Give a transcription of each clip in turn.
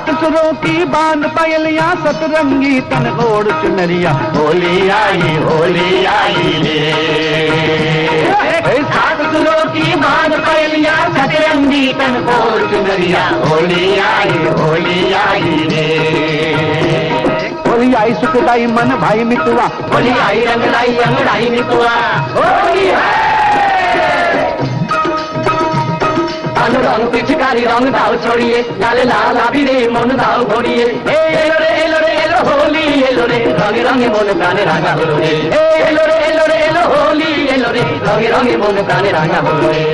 सात सुरों की बांध पायलियां सतरंगी तन ओढ़ चुनरिया होली आई रे। सात सुरों की बांध पायलियां सतरंगी तन ओढ़ चुनरिया होली आई रे। होली आई सुखदाई मन भाई मितुआ, होली आई रंग लाई अंगड़ाई मितुआ, होली है रंग पिचकारी रंग दाव छोड़िए लाले लाल आबिरे मन दाव भरिए एलो रे एलो होली एलो रे रंगे रंगे मन प्राणे रांगा हलो रे एलो रे एलो होली एलो रे रंगे रंगे मन प्राणे रांगा हलो रे।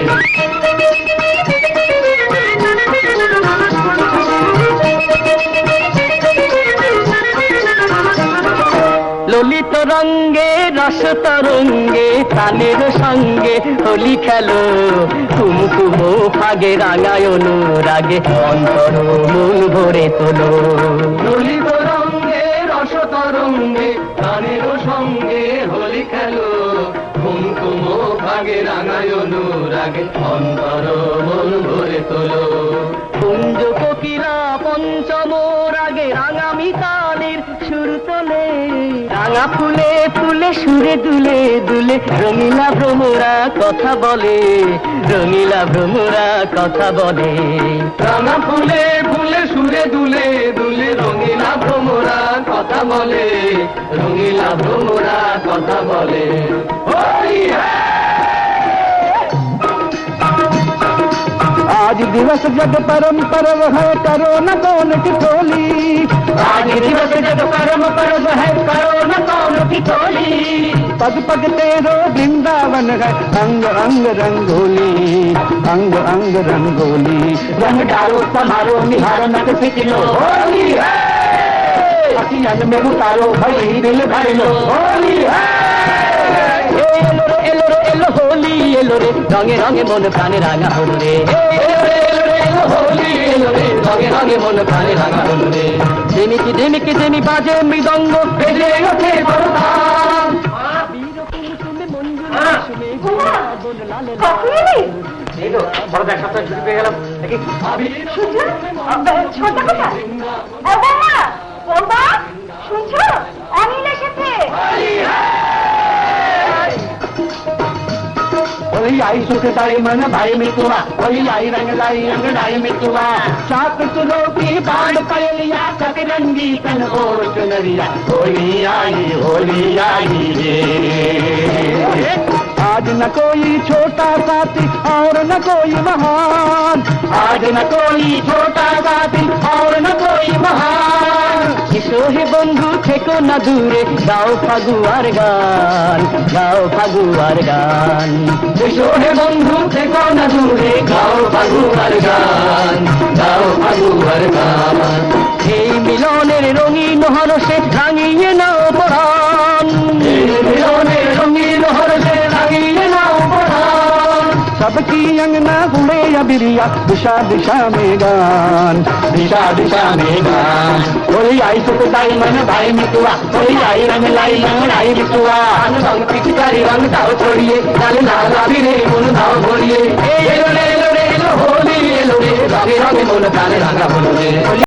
ललित रंगे रस तरंगे तानेर संगे होली खेलो कुमकुमो फागे रांगाय अनुरागे अंतर मन भरे তোলো। ललित रंगे रस तरंगे तानेर संगे होली खेलो कुमकुमो फागे रांगाय अनुरागे अंतर मन भरे তোলো। कुंज कोकिला पंचम रागे रांगामी तालेर सुर তোলে রাঙা ফুলে ফুলে সুরে দুলে দুলে রঙিলা ভ্রমরা কথা বলে রঙিলা ভ্রমরা কথা বলে। রাঙা ফুলে ফুলে সুরে দুলে দুলে রঙিলা ভ্রমরা কথা বলে রঙিলা ভ্রমরা কথা বলে। হোলি आज दिवस जग परम पर्व है करो न कौन ठिठोली। आज दिवस जग परम पर्व है करो न कौन ठिठोली। पग पग तेरो वृंदावन है अंग अंग रंगोली अंग अंग रंगोली। रंग डालो समारो निहारो नट पिचलो होली है अखियन में उतारो भई दिल भर लो होली है। एलो होली एलो रे रंगे रंगे मन प्राणे रांगा हलो रे एलो होली एलो रे रंगे रंगे मन प्राणे रांगा हलो रे। ঝিমিকি ঝিমিকি ঝিমি বাজে মৃদঙ্গ বেজে ওঠে বরতান বীর কুমকুমে মঞ্জুলা শুনে বন লালে এই তো বড়দের সাথে ছুটি পেয়ে গেলাম দেখি ছোট কথা বাবা বাবা শুনছো অনিল এসেছে। होली आई सुखदाई मन भाई मितुआ होली आई रंग लाई अंगड़ाई मितुआ। सात सुरों की बांध पायलिया सतरंगी तन ओढ़ चुनरिया होली आई रे। आज न कोई छोटा साथी और न कोई महान आज न कोई छोटा साथी और न कोई महान। किशो हे बंधु থেকো না দূরে গাও ফাগুয়ার গান গাও ফাগুয়ার গান। কিশো হে বন্ধু থেকো না দূরে গাও ফাগুয়ার গান গাও ফাগুয়ার গান। এই মিলনের রঙিন হরষে রাঙিয়ে নাও পরাণ এই মিলনের রঙিন হরষে রাঙিয়ে নাও পরাণ। सबकी अंगना उड़े अबिरिया दिशा दिशा में गान दिशा दिशा में गान। होली आई सुखदाई मन भाई मितुआ होली आई रंग लाई अंगड़ाई मितुआ। रंग पिचकारी रंग दाव छोड़िए लाल लाल आबिरे मन दाव भरिए एलो रे एलो होली एलो रे रंगे रंगे मन प्राणे रांगा हलो रे।